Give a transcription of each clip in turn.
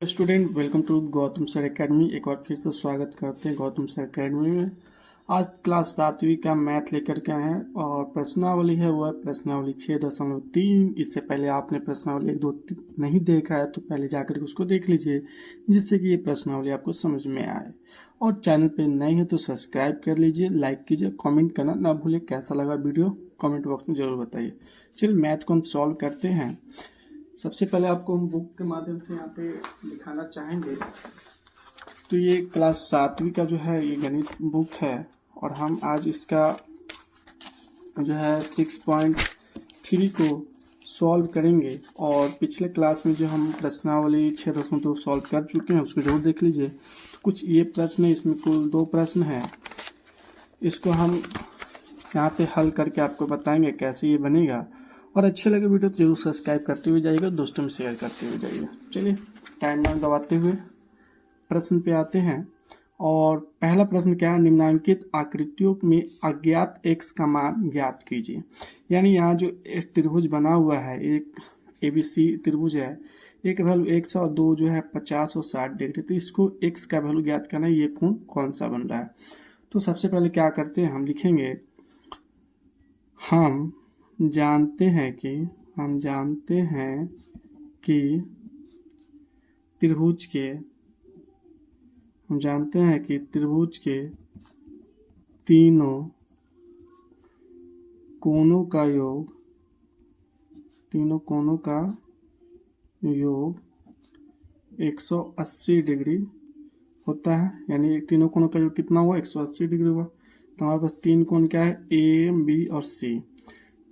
Student welcome to Gautam sir academy. एक बार फिर से स्वागत करते हैं गौतम सर एकेडमी में। आज क्लास 7वीं का मैथ लेकर के आए हैं और प्रश्नावली है वह प्रश्नावली 6.3। इससे पहले आपने प्रश्नावली 1, 2, 3 नहीं देखा है तो पहले जाकर के उसको देख लीजिए, जिससे कि ये प्रश्नावली आपको समझ में आए। और चैनल पे नए हैं तो सब्सक्राइब कर लीजिए, लाइक कीजिए, कॉमेंट करना ना भूलें। कैसा लगा वीडियो कॉमेंट बॉक्स में जरूर बताइए। चलिए मैथ को हम सॉल्व करते हैं। सबसे पहले आपको हम बुक के माध्यम से यहाँ पे दिखाना चाहेंगे। तो ये क्लास 7वीं का जो है ये गणित बुक है और हम आज इसका जो है 6.3 को सॉल्व करेंगे। और पिछले क्लास में जो हम प्रश्नावली 6.2 सॉल्व कर चुके हैं उसको जरूर देख लीजिए। तो कुछ ये प्रश्न है, इसमें कुल 2 प्रश्न हैं। इसको हम यहाँ पे हल करके आपको बताएंगे कैसे ये बनेगा। और अच्छे लगे वीडियो तो जरूर सब्सक्राइब करते हुए जाइएगा, दोस्तों में शेयर करते हुए जाइएगा। चलिए टाइम ना गवाते हुए प्रश्न पे आते हैं। और पहला प्रश्न क्या है, निम्नांकित आकृतियों में अज्ञात x का मान ज्ञात कीजिए। यानी यहाँ जो एक त्रिभुज बना हुआ है, एक ABC त्रिभुज है, एक वैल्यू x और 2 जो है 50 और 60 डिग्री। तो इसको x का वैल्यू ज्ञात करना है, ये कोण कौन सा बन रहा है। तो सबसे पहले क्या करते हैं, हम लिखेंगे हम जानते हैं कि त्रिभुज के तीनों कोणों का योग 180 डिग्री होता है। यानी तीनों कोणों का योग कितना हुआ, 180 डिग्री हुआ। तो हमारे पास 3 कोण क्या है, A, B और C।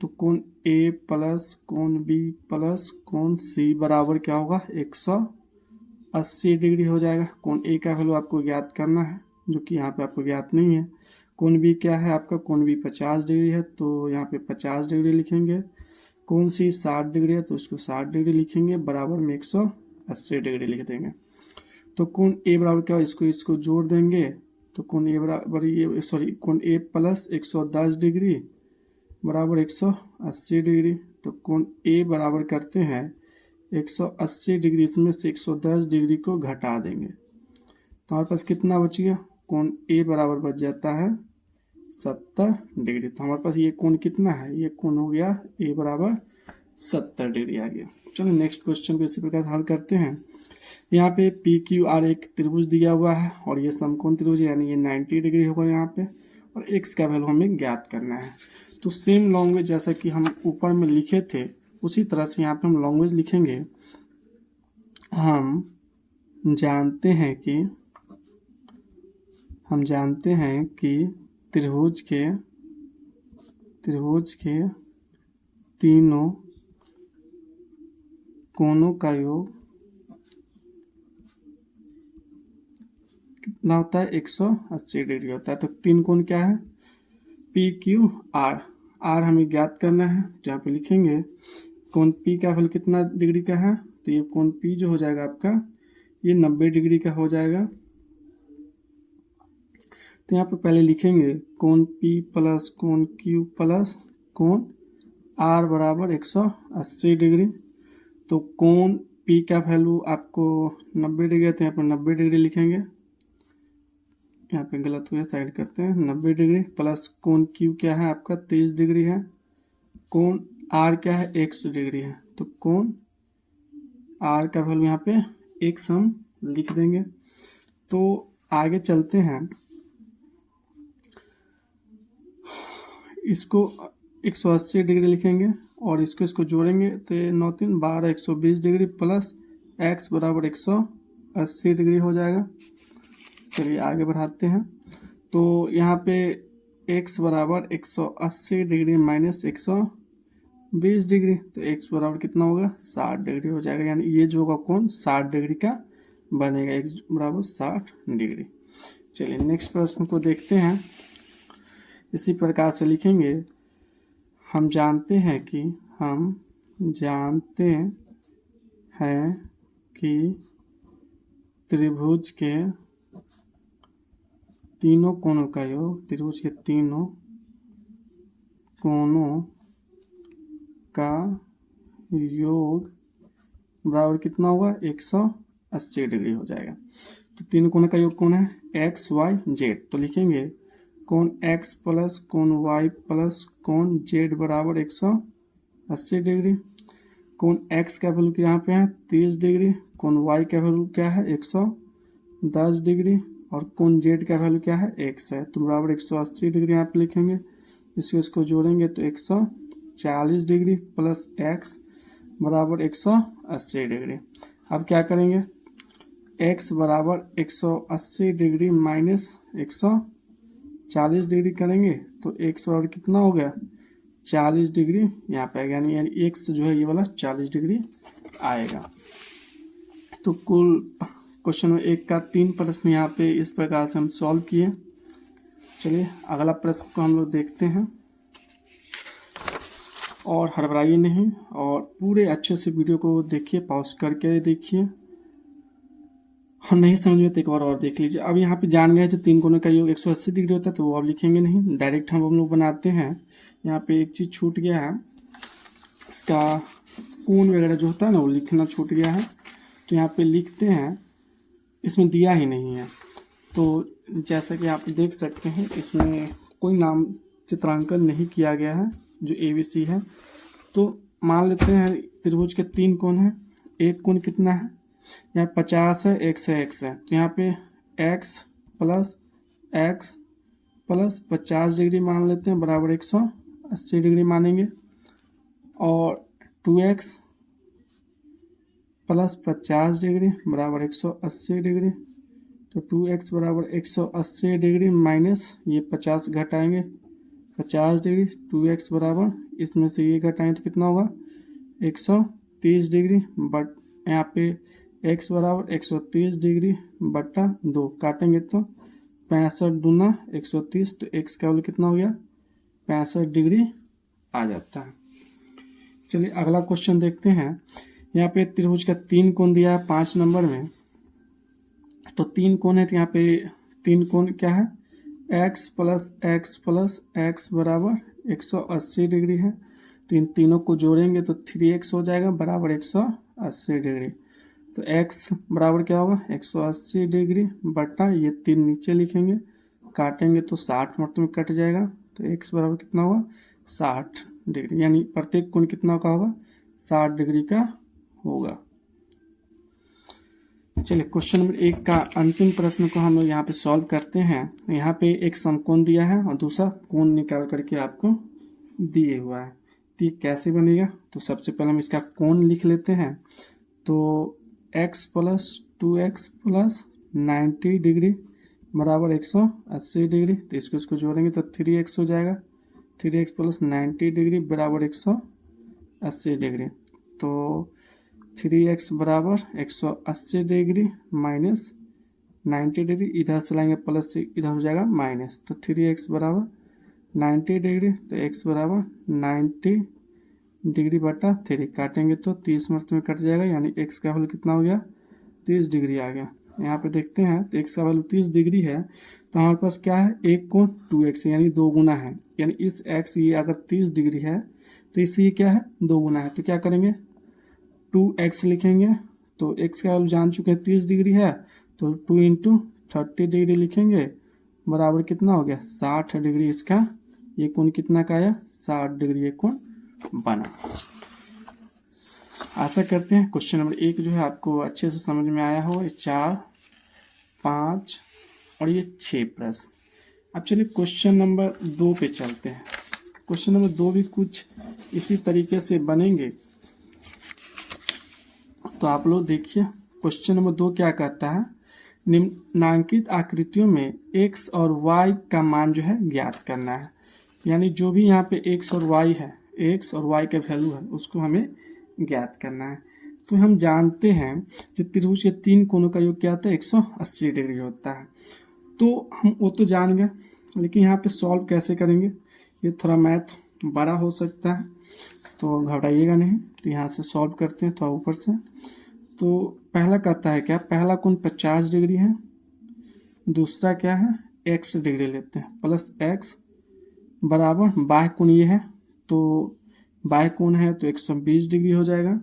तो कोण A प्लस कोण B प्लस कोण C बराबर क्या होगा, 180 डिग्री हो जाएगा। कोण A का वैल्यू आपको ज्ञात करना है, जो कि यहाँ पे आपको ज्ञात नहीं है। कोण B क्या है आपका, कोण B 50 डिग्री है, तो यहाँ पे 50 डिग्री लिखेंगे। कोण C 60 डिग्री है, तो इसको 60 डिग्री लिखेंगे, बराबर में 180 डिग्री लिख देंगे। तो कोण A बराबर क्या हो, इसको जोड़ देंगे। तो कोण A बराबर कोण A प्लस 110 डिग्री बराबर 180 डिग्री। तो कोण A बराबर करते हैं 180 डिग्री, इसमें से 110 डिग्री को घटा देंगे तो हमारे पास कितना बच गया, कोण A बराबर बच जाता है 70 डिग्री। तो हमारे पास ये कोण कितना है, ये कोण हो गया A बराबर 70 डिग्री आ गया। चलो नेक्स्ट क्वेश्चन को इसी प्रकार से हल करते हैं। यहाँ पे PQR एक त्रिभुज दिया हुआ है और ये समकोण त्रिभुज, यानी ये 90 डिग्री होगा यहाँ पे, और x का वैल्यू हमें ज्ञात करना है। तो सेम लैंग्वेज जैसा कि हम ऊपर में लिखे थे उसी तरह से यहाँ पे हम लैंग्वेज लिखेंगे। हम जानते हैं कि त्रिभुज के तीनों कोणों का योग कितना होता है, 180 डिग्री होता है। तो 3 कोण क्या है, PQR, R हमें ज्ञात करना है। जहाँ पे लिखेंगे कोण P का वैल्यू कितना डिग्री का है, तो ये कोण P जो हो जाएगा आपका ये 90 डिग्री का हो जाएगा। तो यहाँ पे पहले लिखेंगे कोण P प्लस कोण Q प्लस कोण R बराबर 180 डिग्री। तो कोण P का वैल्यू आपको 90 डिग्री है, तो यहाँ पर 90 डिग्री लिखेंगे। यहाँ पे गलत हुआ, साइड करते हैं। 90 डिग्री प्लस कोण Q क्या है आपका 30 डिग्री है, कोण R क्या है 100 डिग्री है। तो कोण R का वैल्यू यहाँ पे 100 हम लिख देंगे। तो आगे चलते हैं, इसको 180 डिग्री लिखेंगे और इसको जोड़ेंगे तो 9 3 12 120 डिग्री प्लस x बराबर 180 डिग्री हो जाएगा। चलिए आगे बढ़ाते हैं। तो यहाँ पे x बराबर 180 डिग्री माइनस 120 डिग्री, तो x बराबर कितना होगा 60 डिग्री हो जाएगा। यानी ये जो होगा कोण 60 डिग्री का बनेगा, x बराबर 60 डिग्री। चलिए नेक्स्ट प्रश्न को देखते हैं। इसी प्रकार से लिखेंगे, हम जानते हैं कि त्रिभुज के तीनों कोणों का योग बराबर कितना हुआ 180 180 डिग्री हो जाएगा। तो तीन कोण का योग कौन है? X Y Z. तो लिखेंगे कोण एक्स प्लस कोण वाई प्लस कोण जेड बराबर 180 डिग्री। कोण एक्स का वैल्यू यहाँ पे है 30 डिग्री, कोण वाई का वैल्यू क्या है 110 डिग्री, और कोण जेड का वैल्यू क्या है एक्स है। तो बराबर 180 डिग्री यहाँ पे लिखेंगे। इसको जोड़ेंगे तो 140 डिग्री प्लस एक्स बराबर 180 डिग्री। अब क्या करेंगे? x बराबर 180 डिग्री माइनस 140 डिग्री करेंगे तो x बराबर कितना हो गया? 40 डिग्री यहाँ पे आएगा, यानी x जो है ये वाला 40 डिग्री आएगा। तो कुल क्वेश्चन नंबर 1 का 3 प्रश्न यहाँ पे इस प्रकार से हम सॉल्व किए। चलिए अगला प्रश्न को हम लोग देखते हैं, और हड़बड़ाइए नहीं और पूरे अच्छे से वीडियो को देखिए, पॉज करके देखिए, हम नहीं समझ में तो एक बार और देख लीजिए। अब यहाँ पे जान गए जो तीन कोनों का योग 180 डिग्री होता है, तो वो अब लिखेंगे नहीं, डायरेक्ट हम लोग बनाते हैं। यहाँ पे एक चीज़ छूट गया है, इसका कोण वगैरह जो होता है ना वो लिखना छूट गया है, तो यहाँ पे लिखते हैं, इसमें दिया ही नहीं है। तो जैसा कि आप देख सकते हैं इसमें कोई नाम चित्रांकन नहीं किया गया है जो ABC है। तो मान लेते हैं त्रिभुज के तीन कोण हैं, एक कोण कितना है? यहाँ 50 है, x है, x है, तो यहाँ पे x प्लस 50 डिग्री मान लेते हैं बराबर 180 डिग्री मानेंगे, और 2x प्लस 50 डिग्री बराबर 180 डिग्री। तो 2x बराबर 180 डिग्री माइनस ये 50 घटाएंगे 50 डिग्री, 2x बराबर इसमें से ये घटाएंगे तो कितना होगा 130 डिग्री, बट यहाँ पे x बराबर 130 डिग्री बट्टा 2 काटेंगे तो 65 दूना 130, तो x का वैल्यू कितना हो गया 65 डिग्री आ जाता है। चलिए अगला क्वेश्चन देखते हैं। यहाँ पे त्रिभुज का तीन कोण दिया है 5 नंबर में, तो तीन कोण है, तो यहाँ पे तीन कोण क्या है x प्लस एक्स बराबर 180 डिग्री है। तो इन तीनों को जोड़ेंगे तो 3x हो जाएगा बराबर 180 डिग्री। तो x बराबर क्या होगा 180 डिग्री बटा ये तीन नीचे लिखेंगे, काटेंगे तो 60 मतलब में कट जाएगा, तो x बराबर कितना होगा 60 डिग्री, यानी प्रत्येक कोण कितना का होगा 60 डिग्री का होगा। चलिए क्वेश्चन नंबर 1 का अंतिम प्रश्न को हम लोग यहाँ पे सॉल्व करते हैं। यहाँ पे एक समकोण दिया है और दूसरा कोण निकाल करके आपको दिए हुआ है, तो ये कैसे बनेगा? तो सबसे पहले हम इसका कोण लिख लेते हैं। तो x plus 2x plus 90 degree बराबर 180 डिग्री, तो इसको जोड़ेंगे तो 3x हो जाएगा, 3x प्लस 90 डिग्री बराबर 180 डिग्री। तो 3x बराबर 180 डिग्री माइनस 90 डिग्री, इधर से लाएंगे प्लस से इधर हो जाएगा माइनस, तो 3x बराबर 90 डिग्री, तो x बराबर 90 डिग्री बटा 3 काटेंगे तो 30 मिनट में कट जाएगा, यानी x का वैल्यू कितना हो गया 30 डिग्री आ गया। यहाँ पे देखते हैं तो x का वैल्यू 30 डिग्री है, तो हमारे पास क्या है एक कोण 2x यानी 2 गुना है, यानी इस x ये अगर 30 डिग्री है तो इससे क्या है 2 गुना है, तो क्या करेंगे 2x लिखेंगे। तो x का वैल्यू जान चुके हैं 30 डिग्री है, तो 2 इंटू 30 डिग्री लिखेंगे बराबर कितना हो गया 60 डिग्री। इसका ये कोण कितना का आया 60 डिग्री ये कोण बना। आशा करते हैं क्वेश्चन नंबर 1 जो है आपको अच्छे से समझ में आया हो। 4, 5 और ये 6 प्रश्न। अब चलिए क्वेश्चन नंबर 2 पे चलते हैं। क्वेश्चन नंबर 2 भी कुछ इसी तरीके से बनेंगे, तो आप लोग देखिए। क्वेश्चन नंबर 2 क्या कहता है, निम्नांकित आकृतियों में x और y का मान जो है ज्ञात करना है, यानी जो भी यहाँ पे x और y है, x और y का वैल्यू है उसको हमें ज्ञात करना है। तो हम जानते हैं कि त्रिभुज के तीन कोणों का योग क्या होता है 180 डिग्री होता है, तो हम वो तो जान गए, लेकिन यहाँ पे सॉल्व कैसे करेंगे ये थोड़ा मैथ बड़ा हो सकता है, तो घबराइएगा नहीं। तो यहाँ से सॉल्व करते हैं थोड़ा ऊपर से। तो पहला कहता है क्या, पहला कोण 50 डिग्री है, दूसरा क्या है x डिग्री लेते हैं प्लस x बराबर बाह्य कोण ये है, तो बाह्य कोण है तो 120 डिग्री हो जाएगा।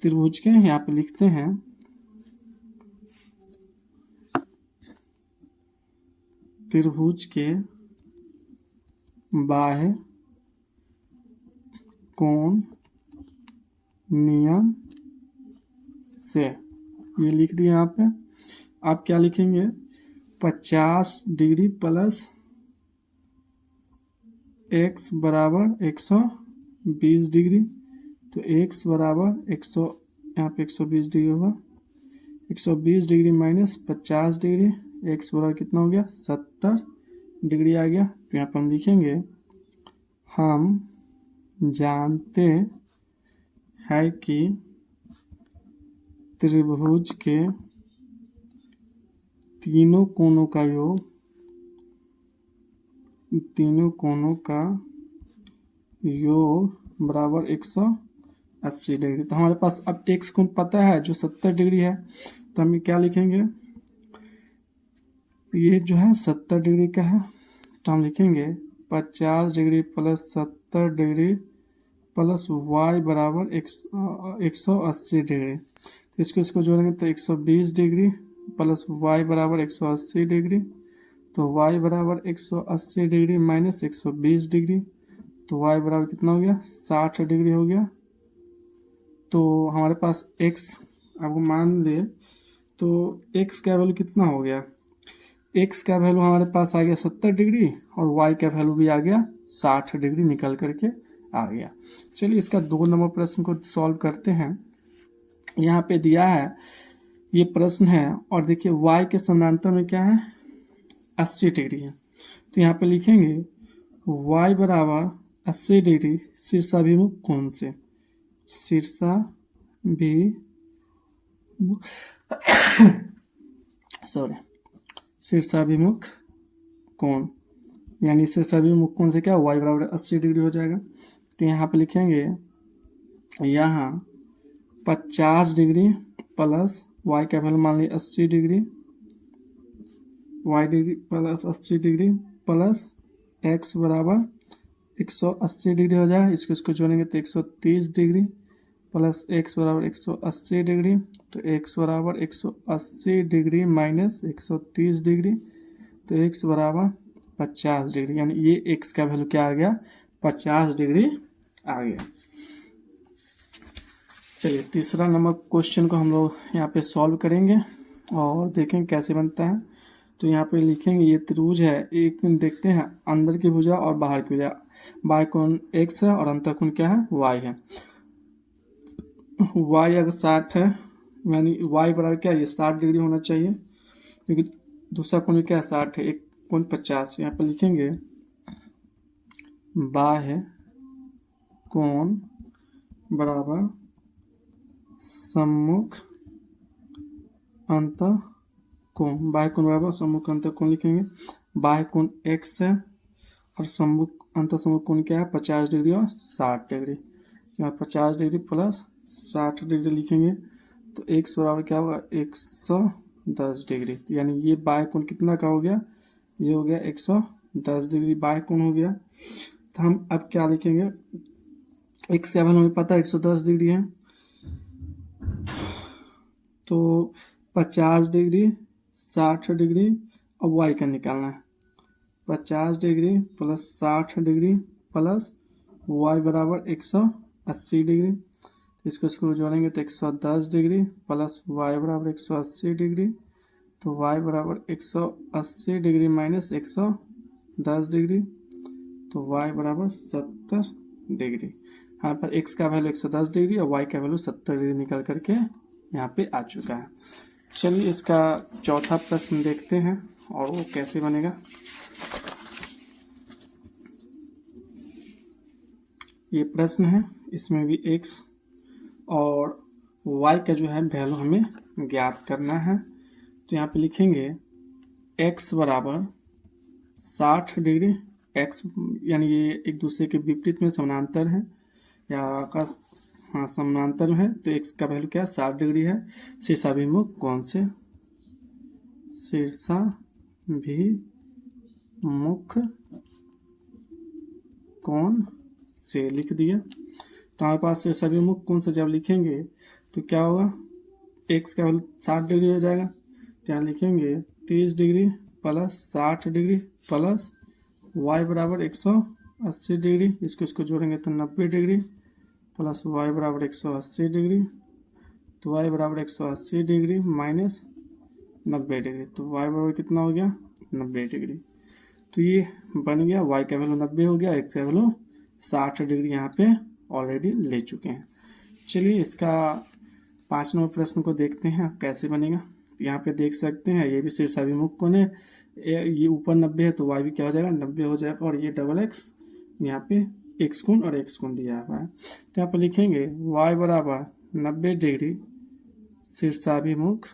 त्रिभुज के यहाँ पे लिखते हैं त्रिभुज के बाह्य कोण नियम से, ये लिख दिया यहाँ पे। आप क्या लिखेंगे, 50 डिग्री प्लस x बराबर 120 डिग्री, तो x बराबर 100, यहाँ पे 120 डिग्री होगा, 120 डिग्री माइनस 50 डिग्री, x बराबर कितना हो गया, 70 डिग्री आ गया। तो यहाँ पर हम लिखेंगे, हम जानते हैं कि त्रिभुज के तीनों कोणों का योग, तीनों कोणों का योग बराबर 180 डिग्री। तो हमारे पास अब x कोण पता है जो 70 डिग्री है, तो हम क्या लिखेंगे, ये जो है 70 डिग्री का है, तो हम लिखेंगे 50 degree plus 70 degree plus y बराबर 180 डिग्री। तो इसको जोड़ेंगे तो 120 डिग्री प्लस y बराबर 180 डिग्री, तो y बराबर 180 डिग्री माइनस 120 डिग्री, तो y बराबर कितना हो गया, 60 डिग्री हो गया। तो हमारे पास x आपको मान ले, तो x का वैल्यू कितना हो गया, x का वैल्यू हमारे पास आ गया 70 डिग्री और y का वैल्यू भी आ गया 60 डिग्री निकल करके आ गया। चलिए इसका 2 नंबर प्रश्न को सॉल्व करते हैं। यहाँ पे दिया है, ये प्रश्न है और देखिए y के समानांतर में क्या है, 80 डिग्री है। तो यहाँ पे लिखेंगे y बराबर 80 डिग्री शीर्षाभिमुख कोण से, शीर्षाभिमुख कोण, यानी शीर्षाभिमुख कोण से क्या, y बराबर 80 डिग्री हो जाएगा। तो यहाँ पे लिखेंगे, यहाँ 50 डिग्री प्लस y का वैल्यू मान लीजिए 80 degree, y degree plus 80 degree plus x बराबर 180 डिग्री हो जाएगा। इसको जोड़ेंगे तो 130 डिग्री प्लस x बराबर 180 डिग्री, तो x बराबर 180 डिग्री माइनस 130 डिग्री, तो x बराबर 50 डिग्री, यानी ये x का वैल्यू क्या आ गया, 50 डिग्री आ गया। चलिए तीसरा नंबर क्वेश्चन को हम लोग यहाँ पे सॉल्व करेंगे और देखेंगे कैसे बनता है। तो यहाँ पे लिखेंगे, ये त्रिभुज है, एक देखते हैं अंदर की भुजा और बाहर की भुजा, बाह्य कोण x है और अंतर कोण क्या है, y है। y अगर 60 है, यानी y बराबर क्या है, ये 60 डिग्री होना चाहिए, क्योंकि दूसरा कोण क्या है 60 है, एक कोण 50। यहाँ पे लिखेंगे बाह्य कोण बराबर सम्मुख अंतः कोण, बाह्य कोण बराबर सम्मुख अंतः कोण लिखेंगे। बाह्य कोण x है और सम्मुख अंतः सम्मुख कोण क्या है, 50 डिग्री और 60 डिग्री। यहाँ 50 डिग्री प्लस 60 डिग्री लिखेंगे तो x बराबर क्या होगा, 110 डिग्री, यानी ये बाह्य कोण कितना का हो गया, ये हो गया 110 डिग्री बाह्य कोण हो गया। तो हम अब क्या लिखेंगे, x का वैल्यू हमें पता है 110 डिग्री है, तो 50 डिग्री 60 डिग्री और y का निकालना है, 50 degree plus 60 degree plus y बराबर 180 डिग्री, इसको जोड़ेंगे तो 110 डिग्री प्लस y बराबर 180 डिग्री, तो y बराबर 180 डिग्री माइनस 110 डिग्री, तो y बराबर 70 डिग्री। यहाँ पर x का वैल्यू 110 डिग्री और y का वैल्यू 70 डिग्री निकल करके यहाँ पे आ चुका है। चलिए इसका चौथा प्रश्न देखते हैं और वो कैसे बनेगा। ये प्रश्न है, इसमें भी x और y का जो है वैल्यू हमें ज्ञात करना है। तो यहाँ पे लिखेंगे x बराबर 60 डिग्री, x यानी ये एक दूसरे के विपरीत में समानांतर है या समानांतर है, तो x का वैल्यू क्या है, 60 डिग्री है। शीर्षाभिमुख कोण से, शीर्षाभिमुख कोण से लिख दिया। तो हमारे पास शीर्षाभिमुख कोण से जब लिखेंगे तो क्या होगा, x का वैल्यू 60 डिग्री हो जाएगा, तो यहाँ लिखेंगे 30 degree plus 60 degree plus y बराबर 180 डिग्री, इसको जोड़ेंगे तो 90 डिग्री प्लस y बराबर 180 डिग्री, तो y बराबर 180 डिग्री माइनस 90 डिग्री, तो y बराबर कितना हो गया 90 डिग्री। तो ये बन गया y का वैल्यू 90 हो गया, x का वैल्यू 60 डिग्री यहाँ पे ऑलरेडी ले चुके हैं। चलिए इसका 5 नंबर प्रश्न को देखते हैं कैसे बनेगा। यहाँ पे देख सकते हैं ये भी शीर्षाभिमुख कोण है, ये ऊपर 90 है तो y भी क्या हो जाएगा 90 हो जाएगा, और ये डबल x यहाँ पे x कोण और x कोण दिया हुआ है। तो यहाँ पे लिखेंगे y बराबर 90 डिग्री शीर्षाभिमुख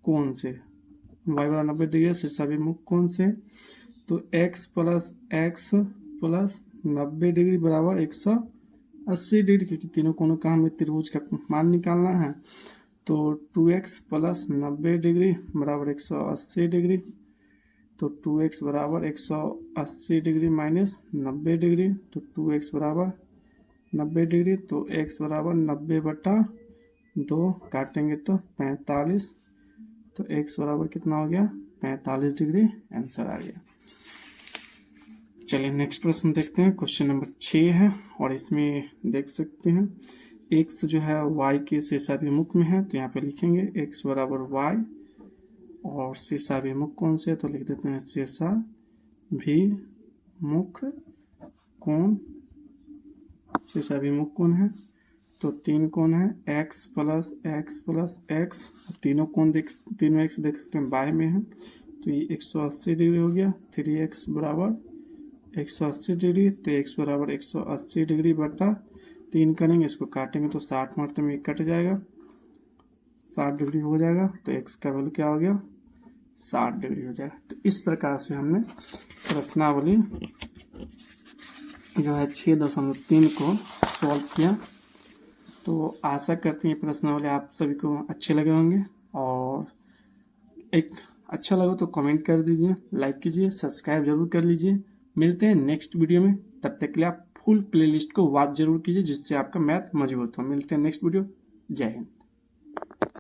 कोण से, y बराबर 90 डिग्री शीर्षाभिमुख कोण से, तो x प्लस 90 डिग्री बराबर 180 डिग्री, क्योंकि तीनों कोणों का हमें त्रिभुज का मान निकालना है। तो 2x प्लस 90 डिग्री बराबर 180 डिग्री, तो 2x बराबर 180 डिग्री माइनस 90 डिग्री, तो 2x बराबर 90 डिग्री, तो x बराबर 90/2 काटेंगे तो 45, तो x बराबर कितना हो गया 45 डिग्री आंसर आ गया। चलिए नेक्स्ट प्रश्न देखते हैं, क्वेश्चन नंबर 6 है और इसमें देख सकते हैं x जो है y के शीर्षाभिमुख में है, तो यहाँ पे लिखेंगे x बराबर y और शीर्षाभिमुख कोण से, तो लिख देते हैं शीर्षाभिमुख कोण है। तो 3 कोण है x प्लस x, तीनों x देख सकते हैं बाय में है, तो ये 180 डिग्री हो गया, 3x बराबर 180 डिग्री, तो x बराबर 180 डिग्री बटा 3 करेंगे, इसको काटेंगे तो 60 मरतबे में कट जाएगा, 60 डिग्री हो जाएगा, तो x का वैल्यू क्या हो गया 60 डिग्री हो जाएगा। तो इस प्रकार से हमने प्रश्नावली जो है 6.3 को सॉल्व किया। तो आशा करते हैं प्रश्नावली आप सभी को अच्छे लगे होंगे, और एक अच्छा लगे तो कमेंट कर दीजिए, लाइक कीजिए, सब्सक्राइब जरूर कर लीजिए। मिलते हैं नेक्स्ट वीडियो में, तब तक के लिए आप फुल प्लेलिस्ट को वॉच जरूर कीजिए जिससे आपका मैथ मजबूत हो। मिलते हैं नेक्स्ट वीडियो, जय हिंद।